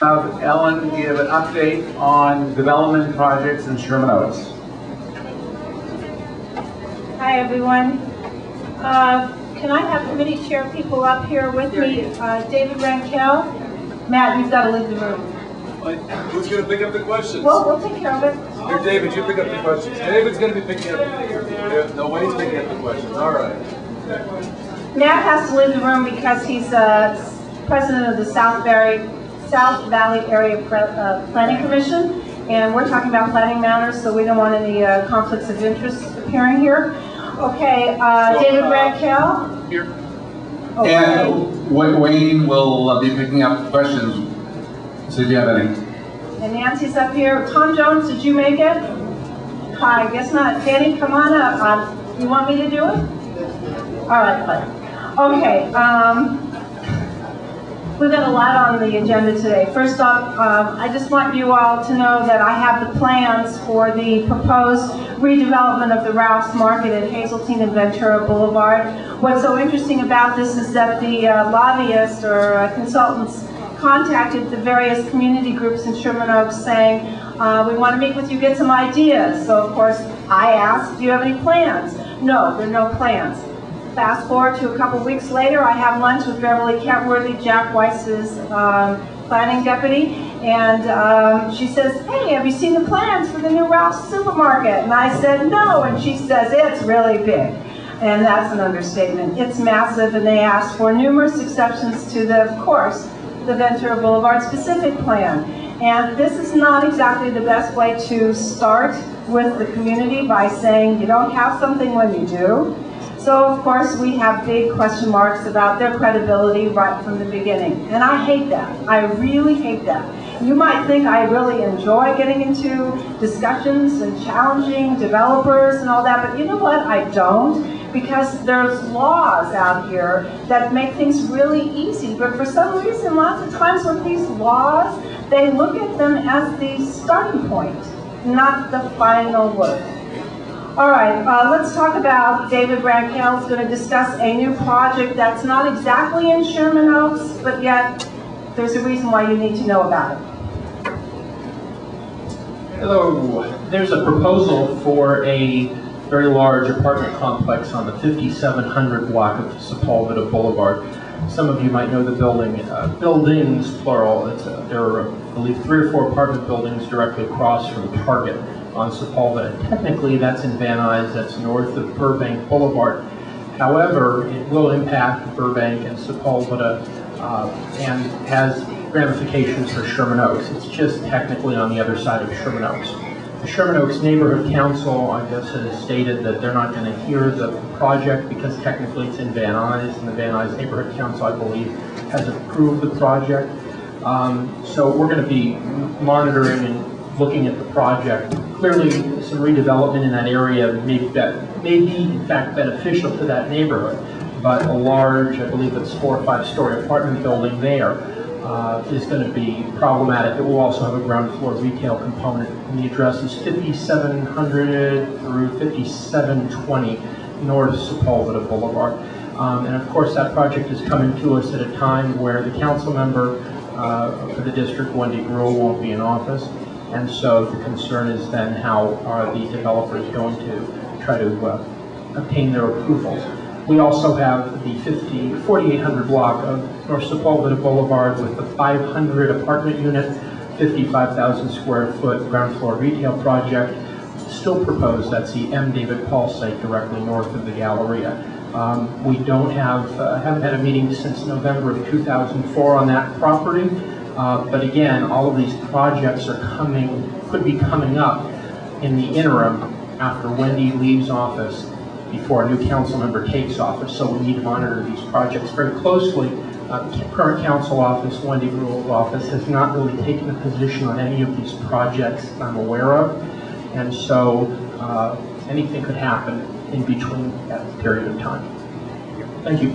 Have Ellen give an update on development projects in Sherman Oaks. Hi everyone. Can I have committee chair people up here with me? David Rankel. Matt, you've got to leave the room. Who's going to pick up the questions? Well, we'll take care of it. Here, David, you pick up the questions. David's going to be picking up. No, Wayne's picking up the questions. All right. Matt has to leave the room because he's president of the South Valley Area Planning Commission, and we're talking about planning matters, so we don't want any conflicts of interest appearing here. Okay, David Rankel. Here. Okay. And Wayne will be picking up questions, so if you have any. And Nancy's up here. Tom Jones, did you make it? Hi, guess not. Danny, come on up. You want me to do it? All right, fine. Okay, we've got a lot on the agenda today. First off, I just want you all to know that I have the plans for the proposed redevelopment of the Ralph's Market at Hazeltine and Ventura Boulevard. What's so interesting about this is that the lobbyists or consultants contacted the various community groups in Sherman Oaks saying, we want to meet with you, get some ideas. So of course, I asked, do you have any plans? No, there are no plans. Fast forward to a couple weeks later, I have lunch with Beverly Kentworthy, Jack Weiss's planning deputy, and she says, hey, have you seen the plans for the new Ralph's supermarket? And I said, no, and she says, it's really big. And that's an understatement. It's massive, and they asked for numerous exceptions to the, of course, the Ventura Boulevard specific plan. And this is not exactly the best way to start with the community by saying you don't have something when you do. So, of course, we have big question marks about their credibility right from the beginning. And I hate that. I really hate that. You might think I really enjoy getting into discussions and challenging developers and all that, but you know what? I don't, because there's laws out here that make things really easy. But for some reason, lots of times with these laws, they look at them as the starting point, not the final word. All right, let's talk about David Rankel is going to discuss a new project that's not exactly in Sherman Oaks, but yet there's a reason why you need to know about it. Hello. There's a proposal for a very large apartment complex on the 5700 block of Sepulveda Boulevard. Some of you might know the buildings, plural. There are, I believe, 3 or 4 apartment buildings directly across from Target on Sepulveda. Technically, that's in Van Nuys, that's north of Burbank Boulevard. However, it will impact Burbank and Sepulveda and has ramifications for Sherman Oaks. It's just technically on the other side of Sherman Oaks. The Sherman Oaks Neighborhood Council, I guess, has stated that they're not going to hear the project because technically it's in Van Nuys, and the Van Nuys Neighborhood Council, I believe, has approved the project. So we're going to be monitoring and looking at the project. Clearly, some redevelopment in that area may be in fact beneficial to that neighborhood, but a large, I believe it's 4 or 5 story apartment building there is going to be problematic. It will also have a ground floor retail component, and the address is 5700 through 5720 North Sepulveda Boulevard. And of course, that project is coming to us at a time where the council member for the district, Wendy GRUEL, won't be in office. And so the concern is then how are the developers going to try to obtain their approvals. We also have the 4800 block of North Sepulveda Boulevard with the 500 apartment unit, 55,000 square foot ground floor retail project, still proposed. That's the M. David Paul site directly north of the Galleria. We don't haven't had a meeting since November of 2004 on that property. But again, all of these projects are could be coming up in the interim after Wendy leaves office before a new council member takes office. So we need to monitor these projects very closely. Current council office, Wendy GRUEL's office, has not really taken a position on any of these projects I'm aware of. And so anything could happen in between that period of time. Thank you.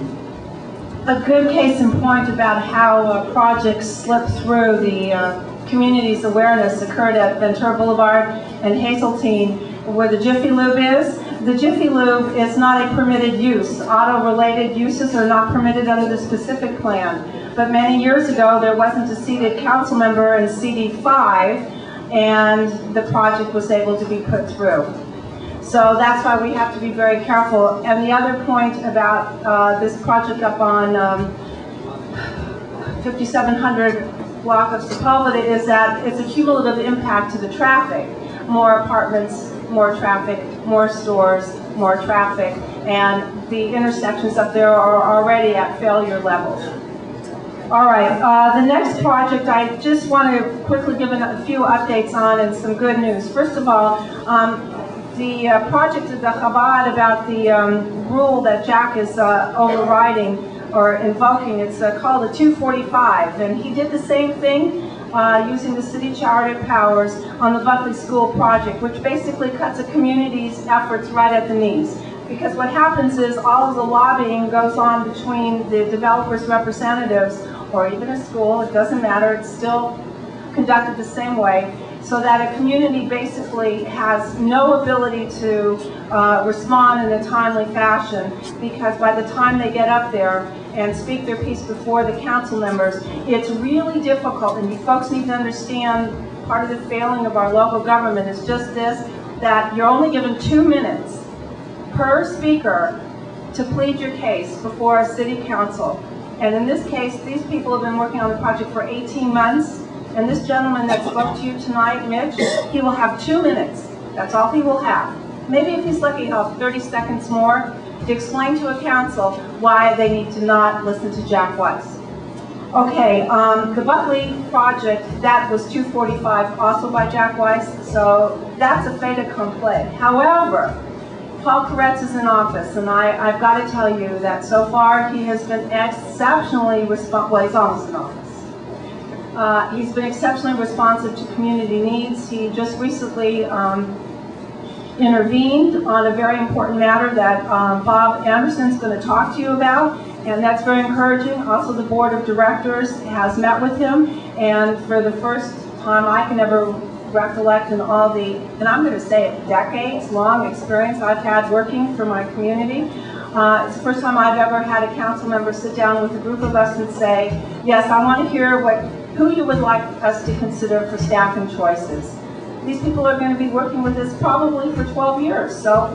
A good case in point about how projects slip through the community's awareness occurred at Ventura Boulevard and Hazeltine, where the Jiffy Lube is. the Jiffy Lube is not a permitted use. Auto-related uses are not permitted under the specific plan. But many years ago, there wasn't a seated council member in CD5, and the project was able to be put through. So that's why we have to be very careful. And the other point about this project up on 5700 block of Sepulveda is that it's a cumulative impact to the traffic. More apartments, more traffic, more stores, more traffic, and the intersections up there are already at failure levels. All right, the next project I just want to quickly give a few updates on and some good news. First of all, the project of the Chabad about the rule that Jack is overriding or invoking, it's called the 245, and he did the same thing using the city charter powers on the Buckley School project, which basically cuts a community's efforts right at the knees. Because what happens is all of the lobbying goes on between the developers' representatives or even a school, it doesn't matter, it's still conducted the same way, so that a community basically has no ability to respond in a timely fashion, because by the time they get up there and speak their piece before the council members, it's really difficult, and you folks need to understand part of the failing of our local government is just this, that you're only given 2 minutes per speaker to plead your case before a city council. And in this case, these people have been working on the project for 18 months, and this gentleman that spoke to you tonight, Mitch, he will have 2 minutes. That's all he will have. Maybe if he's lucky, he'll have 30 seconds more to explain to a council why they need to not listen to Jack Weiss. Okay, the Buckley project, that was 245, also by Jack Weiss, so that's a fait accompli. However, Paul Koretz is in office, and I've got to tell you that so far he has been exceptionally responsive. Well, he's almost in office. He's been exceptionally responsive to community needs. He just recently intervened on a very important matter that Bob Anderson's going to talk to you about, and that's very encouraging. Also, the board of directors has met with him, and for the first time I can ever recollect in all the, and I'm going to say it, decades-long experience I've had working for my community. It's the first time I've ever had a council member sit down with a group of us and say, yes, I want to hear who you would like us to consider for staffing choices. These people are going to be working with us probably for 12 years, so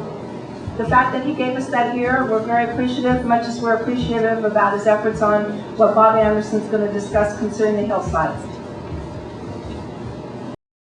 the fact that he gave us that year, we're very appreciative, much as we're appreciative about his efforts on what Bob Anderson's going to discuss concerning the hillsides.